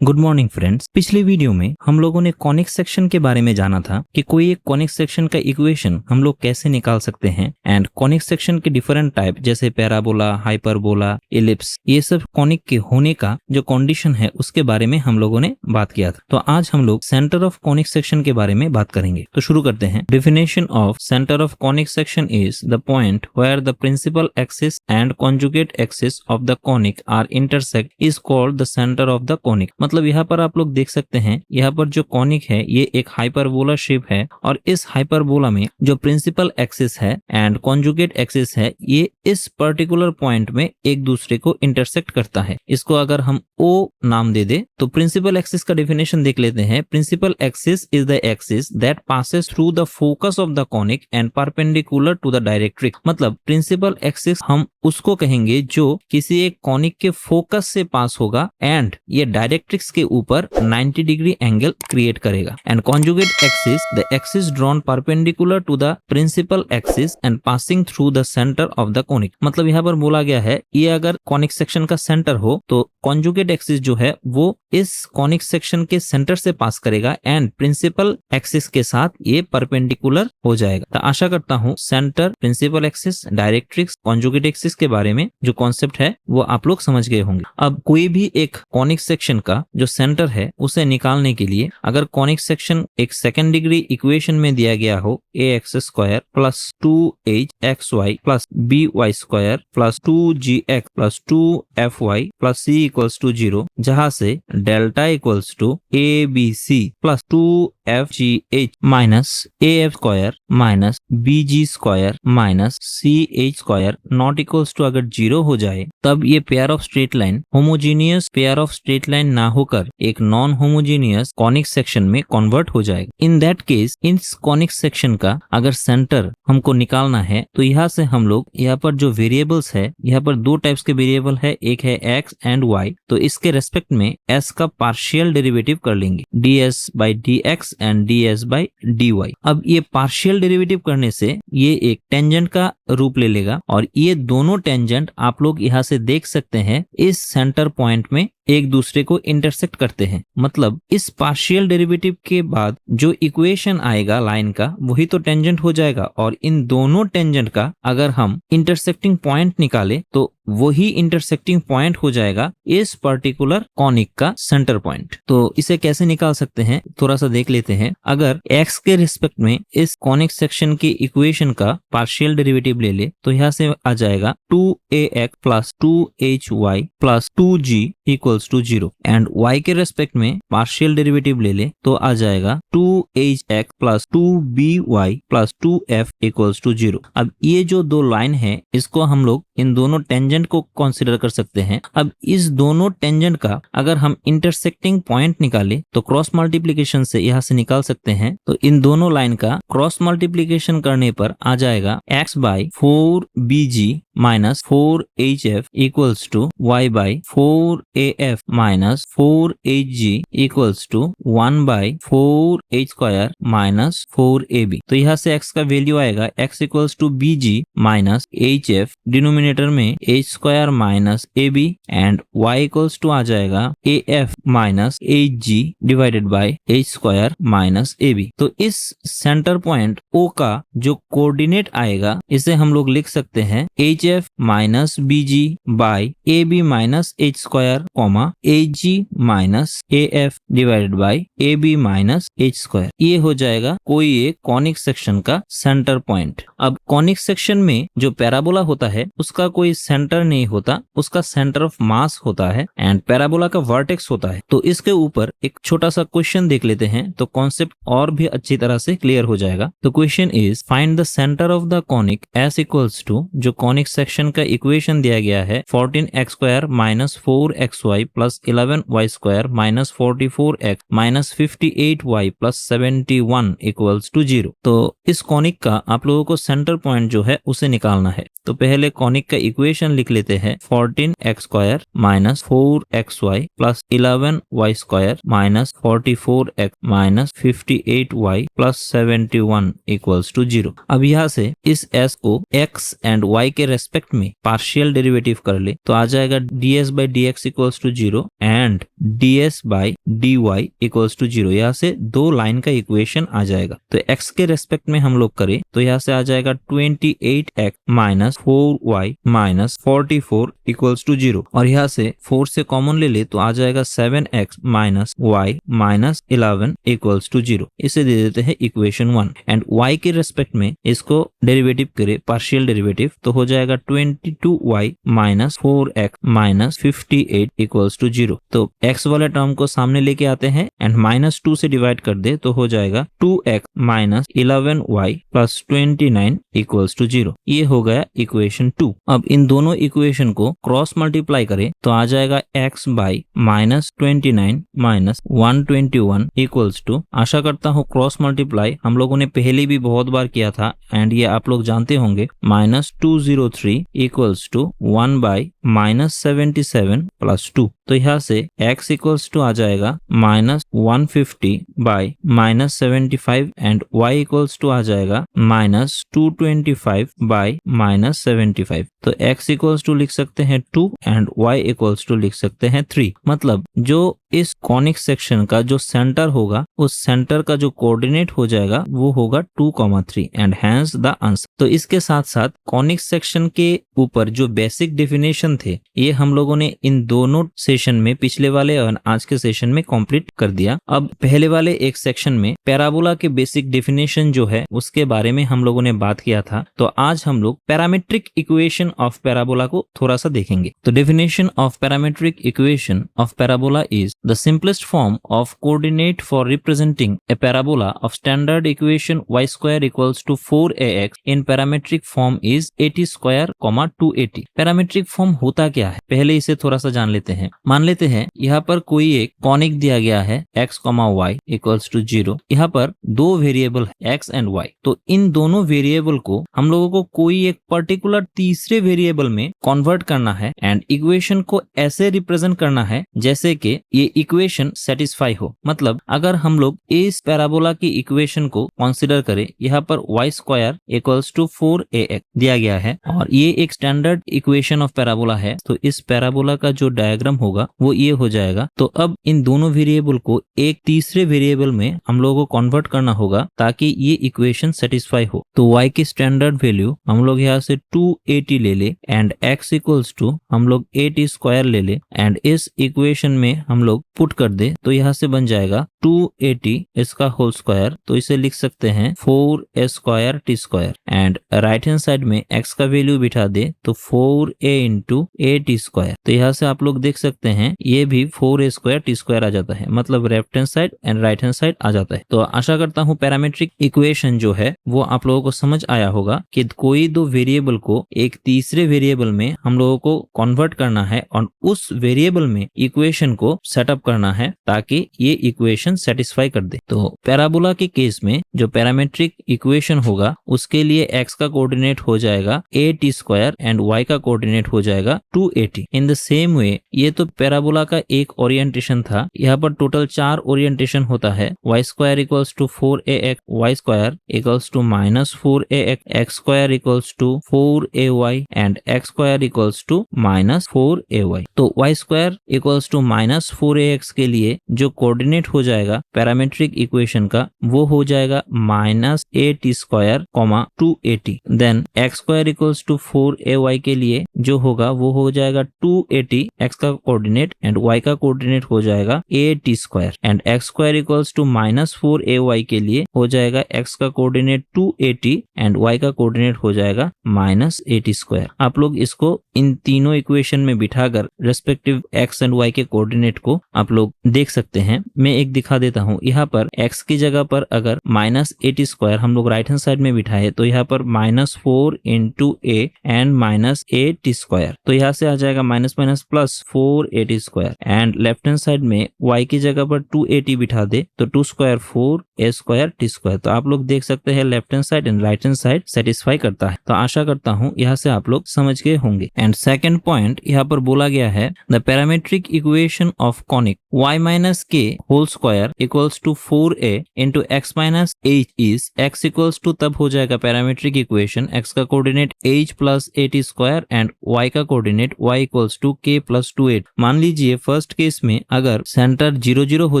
Good morning friends. पिछले video में हम लोगों ने कॉनिक सेक्शन के बारे में जाना था कि कोई एक कॉनिक सेक्शन का इक्वेशन हम लोग कैसे निकाल सकते हैं एंड कॉनिक सेक्शन के डिफरेंट टाइप जैसे पैराबोला, हाइपरबोला, एलिप्स, ये सब कॉनिक के होने का जो कंडीशन है उसके बारे में हम लोगों ने बात किया था। तो आज हम लोग सेंटर ऑफ कॉनिक सेक्शन के बारे में बात करेंगे। तो शुरू करते हैं। Definition of centre of conic section is the point where the principal axis and conjugate axis of the conic are intersect is called the centre of the conic. मतलब यहाँ पर आप लोग देख सकते हैं, यहाँ पर जो कॉनिक है ये एक हाइपरबोला शेप है और इस हाइपरबोला में जो प्रिंसिपल एक्सिस है एंड कॉन्जुगेट एक्सिस है ये इस पर्टिकुलर पॉइंट में एक दूसरे को इंटरसेक्ट करता है। इसको अगर हम O नाम दे दे तो प्रिंसिपल एक्सिस का डेफिनेशन देख लेते हैं। Principal axis is the axis that passes through the focus of the conic and perpendicular to the directrix. मतलब प्रिंसिपल एक्सिस हम उसको कहेंगे जो किसी एक कॉनिक के फोकस से पास होगा एंड ये डायरेक्ट्रिक्स के ऊपर 90 डिग्री एंगल क्रिएट करेगा। And conjugate axis the axis drawn perpendicular to the principal axis and passing through the centre of the conic. मतलब यहाँ पर बोला गया है ये अगर कॉनिक सेक्शन का सेंटर हो तो कॉन्जुगेट एक्सिस जो है वो इस कॉनिक सेक्शन के सेंटर से पास करेगा एंड प्रिंसिपल एक्सिस के साथ ये परपेंडिकुलर हो जाएगा। तो आशा करता हूँ centre, principal axis, directrix, conjugate axis के बारे में जो कॉन्सेप्ट है वो आप लोग समझ गए होंगे। अब कोई भी एक कॉनिक सेक्शन का जो सेंटर है उसे निकालने के लिए अगर कॉनिक सेक्शन एक सेकंड डिग्री इक्वेशन में दिया गया हो ax² plus 2hxy plus by² plus 2gx plus 2fy plus c equals to 0, जहां से delta equals to abc plus 2fgh minus af² minus bg² minus ch² not equals to अगर 0 हो जाए तब ये pair of straight line homogeneous pair of straight line ना होकर एक नॉन होमोजीनियस कॉनिक सेक्शन में कन्वर्ट हो जाएगा। इन दैट केस इस कॉनिक सेक्शन का अगर सेंटर हमको निकालना है तो यहाँ से हम लोग यहाँ पर जो वेरिएबल्स है, यहाँ पर दो टाइप्स के वेरिएबल है, एक है x एंड y। तो इसके रेस्पेक्ट में s का पार्शियल डेरिवेटिव कर लेंगे, ds by dx and ds by dy। अब ये पार्शियल डेरिवेटिव करने से ये एक टेंजेंट का रूप ले लेगा और ये दोनों टेंजेंट आप लोग यहाँ से देख सकते हैं इस सेंटर पॉइंट में एक दूसरे को इंटरसेक्ट करते हैं। मतलब इस पार्शियल डेरिवेटिव के बाद जो इक्वेशन आएगा लाइन का वही तो टेंजेंट हो जाएगा और इन दोनों टेंजेंट का अगर हम इंटरसेक्टिंग पॉइंट निकाले तो वही इंटरसेक्टिंग पॉइंट हो जाएगा इस पर्टिकुलर कॉनिक का सेंटर पॉइंट। तो इसे कैसे निकाल सकते हैं थोड़ा सा देख लेते हैं। अगर x के रिस्पेक्ट में इस कॉनिक सेक्शन की इक्वेशन का पार्शियल डेरिवेटिव ले ले तो यहाँ से आ जाएगा 2ax plus 2hy plus 2g equals to 0 and y के रेस्पेक्ट में पार्शियल डेरिवेटिव ले ले तो आ जाएगा 2hx plus 2by plus 2f equals to 0। अब ये जो दो लाइन है इसको हम लोग इन दोनों टेंजेंट को कंसीडर कर सकते हैं। अब इस दोनों टेंजेंट का अगर हम इंटरसेक्टिंग पॉइंट निकाले तो क्रॉस मल्टीप्लिकेशन से यहाँ से निकाल सकते हैं। तो इन दोनों लाइन का क्रॉस मल्टीप्लिकेशन करने पर आ जाएगा x by 4bg minus 4hf equals to y by 4af minus 4hg equals to 1 by 4h² minus 4ab। तो यहाँ से x का वैल्यू आएगा x equals to bg minus hf, denominator में h² minus ab and y equals to आ जाएगा af minus hg divided by h² minus ab। तो इस सेंटर पॉइंट O का जो कोऑर्डिनेट आएगा इसे हम लोग लिख सकते हैं hf minus bg by ab minus h² comma hg minus af divided by ab minus h²। ये हो जाएगा कोई एक कॉनिक सेक्शन का सेंटर पॉइंट। अब कॉनिक सेक्शन में जो पैराबोला होता है उसका कोई सेंटर नहीं होता, उसका सेंटर ऑफ मास होता है एंड पैराबोला का वर्टेक्स होता है। तो इसके ऊपर एक छोटा सा क्वेश्चन देख लेते हैं तो कॉन्सेप्ट और भी अच्छी तरह से क्लियर हो जाएगा। तो question is find the centre of the conic s equals to, जो कॉनिक सेक्शन का इक्वेशन दिया गया है 14x² minus 4xy plus 11y² minus 44x minus 58y plus 71 equals to 0। तो इस कॉनिक का आप लोगों को सेंटर पॉइंट जो है उसे निकालना है। तो पहले कॉनिक का इक्वेशन लिख लेते हैं 14x² minus 4xy plus 11y² minus 44x minus 58y plus 71 equals to 0। अब यहाँ से इस s को x एंड y के रेस्पेक्ट में पार्शियल डेरिवेटिव कर ले तो आ जाएगा ds by d x equals to 0 and ds by dy equals to 0। यहाँ से दो लाइन का इक्वेशन आ जाएगा। तो x के रेस्पेक्ट में हम लोग करें तो यहाँ से आ जाएगा 28x minus 4y minus 44 equals to 0 और यहाँ से 4 से कॉमन ले ले तो आ जाएगा 7x minus y minus 11 equals to 0। इसे दे देते हैं इक्वेशन 1 एंड y के रेस्पेक्ट में इसको डेरिवेटिव करे पार्शियल डेरिवेटिव तो हो जाएगा 22y minus 4x minus 58 equals to 0। तो x वाले टर्म को सामने लेके आते हैं एंड माइनस 2 से डिवाइड कर दे तो हो जाएगा 2x minus 11y plus 29 equals to 0। ये हो गया इक्वेशन 2। अब इन दोनों इक्वेशन को क्रॉस मल्टीप्लाई करें तो आ जाएगा x by minus 29 minus 121 equals to, आशा करता हूँ क्रॉस मल्टीप्लाई हम लोगों ने पहले भी बहुत बार किया था एंड ये आप लोग जानते होंगे, minus 203 equals to 1 by minus 77 plus 2। तो यहाँ से x इक्वल्स टू आ जाएगा minus 150 by minus 75 and y equals to आ जाएगा माइनस 225 बाई माइनस 75। तो x इक्वल्स टू लिख सकते हैं 2 एंड y इक्वल्स टू लिख सकते हैं 3। मतलब जो इस कॉनिक सेक्शन का जो सेंटर होगा उस सेंटर का जो कोऑर्डिनेट हो जाएगा वो होगा 2,3 एंड हैंस द आंसर। तो इसके साथ साथ कॉनिक सेक्शन के ऊपर जो बेसिक डेफिनेशन थे ये हम लोगों ने इन दोनों सेशन में, पिछले वाले और आज के सेशन में कंप्लीट कर दिया। अब पहले वाले एक सेक्शन में पैराबोला के बेसिक डेफिनेशन जो है उसके बारे में हम लोगों ने बात किया था। तो आज हम लोग पैरामेट्रिक इक्वेशन ऑफ पैराबोला को थोड़ा सा देखेंगे। तो definition of parametric equation of parabola is the simplest form of coordinate for representing a parabola of standard equation y square equals to 4ax in parametric form is 80 square, 280। Parametric form होता क्या है पहले इसे थोड़ा सा जान लेते हैं। मान लेते हैं यहाँ पर कोई एक कॉनिक दिया गया है x, y इक्वल्स टू 0। यहाँ पर दो वेरिएबल है x एंड y। तो इन दोनों वेरिएबल को हम लोगों को कोई एक पर्टिकुलर तीसरे वेरिएबल में कन्वर्ट करना है एंड इक्वेशन को ऐसे रिप्रेजेंट करना है जैसे कि ये इक्वेशन सेटिस्फाई हो। मतलब अगर हम लोग इस पैराबोला की इक्वेशन को कंसीडर करें, यहाँ पर y square equals to 4ax दिया गया है और ये एक स्टैंडर्ड इक्वेशन ऑफ पैराबोला है। तो इस पैराबोला का जो डायग्राम होगा वो ये हो जाएगा। तो अब इन दोनों वेरिएबल को एक तीसरे वेरिएबल में हम लोगों को कन्वर्ट करना होगा ताकि ये इक्वेशन सेटिस्फाई हो। तो y की स्टैंडर्ड वैल्यू हम लोग यहाँ से 280 ले ले एंड x इक्वल्स टू हम लोग 80 स्क्वायर ले ले एंड इस इक्वेशन में हम लोग पुट कर दे तो यहाँ से बन जाएगा 280 इसका होल स्क्वायर। तो इसे लिख सकते हैं 4a square t square and right hand side में x का वैल्यू बिठा दे तो 4a इंटू ए टी स्क्वायर। तो यहाँ से आप लोग देख सकते हैं ये भी 4a स्क्वायर t स्क्वायर आ जाता है। मतलब left hand side and right hand side आ जाता है। तो आशा करता हूँ पैरामेट्रिक इक्वेशन जो है वो आप लोगों को समझ आया होगा कि कोई दो वेरिएबल को एक तीसरे वेरिएबल में हम लोगों को कन्वर्ट करना है और उस वेरिएबल में इक्वेशन को सेटअप करना है ताकि ये इक्वेशन सेटिस्फाई कर दे। तो पैराबोला के केस में जो पैरामेट्रिक इक्वेशन होगा उसके लिए x का कोऑर्डिनेट हो जाएगा a t square and y का कोऑर्डिनेट हो जाएगा 280। इन द सेम वे ये तो पैराबोला का एक ओरिएंटेशन था। यहाँ पर टोटल 4 ओरिएंटेशन होता है। y square equals to 4ax, y square equals to minus 4ax, x square equals to 4ay and x square equals to minus 4ay। तो y square equals to minus 4ax के लिए जो coordinate हो जाएगा parametric equation का वो हो जाएगा minus a t square 280। Then x square equals to 4ay के लिए जो होगा वो हो जाएगा 280 x का कोऑर्डिनेट एंड y का कोऑर्डिनेट हो जाएगा a t square and x square equals to minus 4ay के लिए हो जाएगा x का कोऑर्डिनेट 280 एंड y का कोऑर्डिनेट हो जाएगा माइनस 80 स्क्वायर। आप लोग इसको इन तीनों इक्वेशन में बिठाकर रेस्पेक्टिव x एंड y के कोऑर्डिनेट को आप लोग देख सकते हैं। मैं एक दिखा देता हूँ। यहाँ पर x की जगह पर अगर माइनस 80 स्क्वायर हम लोग राइट हैंड साइड में बिठाए तो यहाँ पर minus 4 into A and minus 80 square. तो यहाँ से आ जाएगा minus minus plus 480 square and left hand side में y की जगह पर 280 बिठा दे तो 2 square 4 a square t square. तो आप लोग देख सकते हैं left hand side and right hand side satisfy करता है। तो आशा करता हूँ यहाँ से आप लोग समझ गए होंगे। एंड सेकंड पॉइंट यहाँ पर बोला गया है the parametric equation of conic y minus k whole square equals to 4a into x minus h is x equals to तब हो जाएगा पैरामीट्रिक इक्वेशन x का coordinate h plus 8 square and y का coordinate y equals to k plus 2 8। मान लीजिए first case में अगर centre 0 0 हो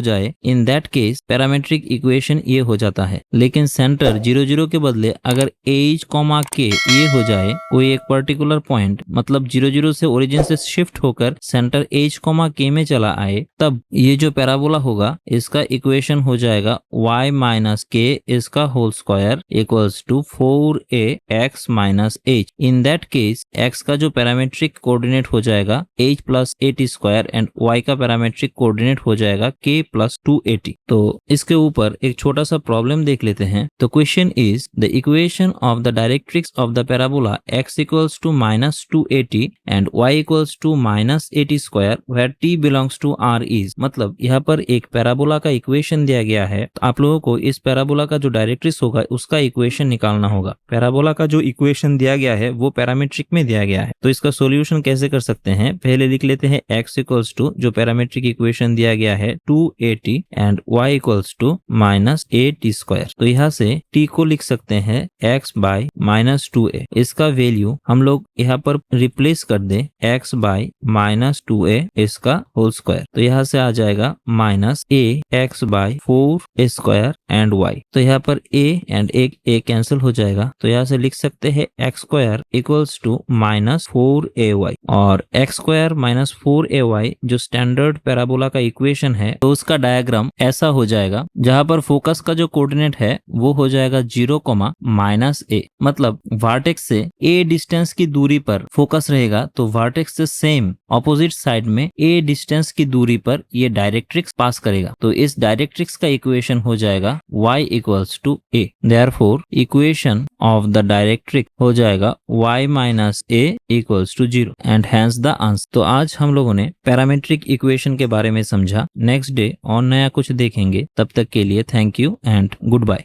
जाए, इन दैट केस पैरामीट्रिक इक्वेशन ये हो जाता है। लेकिन सेंटर 0 0 के बदले अगर h k ये हो जाए, कोई एक पर्टिकुलर पॉइंट मतलब 0 0 से ओरिजिन से शिफ्ट होकर सेंटर h k में चला आए, तब ये जो पैराबोला होगा इसका इक्वेशन हो जाएगा y माइनस k इसका whole square equals to 4a x minus h। In that case x का जो पैरामीट्रिक कोऑर्डिनेट हो जाएगा h plus 8 square and y का पैरामीट्रिक कोऑर्डिनेट हो जाएगा k प्लस 280। तो इसके ऊपर एक छोटा सा प्रॉब्लम देख लेते हैं। तो question is the equation of the directrix of the parabola x equals to minus 280 and y equals to minus 80 square where t belongs to r is. मतलब यहाँ पर एक पैराबोला का इक्वेशन दिया गया है, तो आप लोगों को इस पैराबोला का जो डायरेक्ट्रिक्स होगा उसका इक्वेशन निकालना होगा। पैराबोला का जो इक्वेशन दिया गया है वो पैरामीट्रिक में दिया गया है, तो इसका सॉल्यूशन कैसे कर सकते हैं, पहले लिख लेते हैं x इक्वल्स टू जो पैरामीट्रिक इक्वेशन दिया गया है 280 and y equals to minus 8 square. तो यहाँ से t को लिख सकते हैं x बाई माइनस 2a। इसका वैल्यू हम लोग यहाँ पर रिप्लेस कर दे x बाई माइनस 2a इसका होल स्क्वायर। तो यहाँ से आ जाएगा minus a x by 4 square and y। तो यहाँ पर a एंड एक a कैंसिल हो जाएगा, तो यहाँ से लिख सकते हैं x square equals to minus 4ay। और x स्क्वायर माइनस 4ay जो स्टैंडर्ड पैराबोला का इक्वेशन है, तो उसका डायग्राम ऐसा हो जाएगा जहां पर फोकस का जो कोऑर्डिनेट है वो हो जाएगा 0, माइनस a। मतलब वर्टेक्स से a डिस्टेंस की दूरी पर फोकस रहेगा, तो वर्टेक्स से सेम ऑपोजिट साइड में a डिस्टेंस की दूरी पर ये डायरेक्ट्रिक्स पास करेगा। तो इस डायरेक्ट्रिक्स का इक्वेशन हो जाएगा y equals to a। Therefore equation of the directrix हो जाएगा y minus a equals to 0 and hence the answer. तो आज हम लोगों ने पैरामीट्रिक इक्वेशन के बारे में समझा। नेक्स्ट डे और नया कुछ देखेंगे, तब तक के लिए thank you and good bye.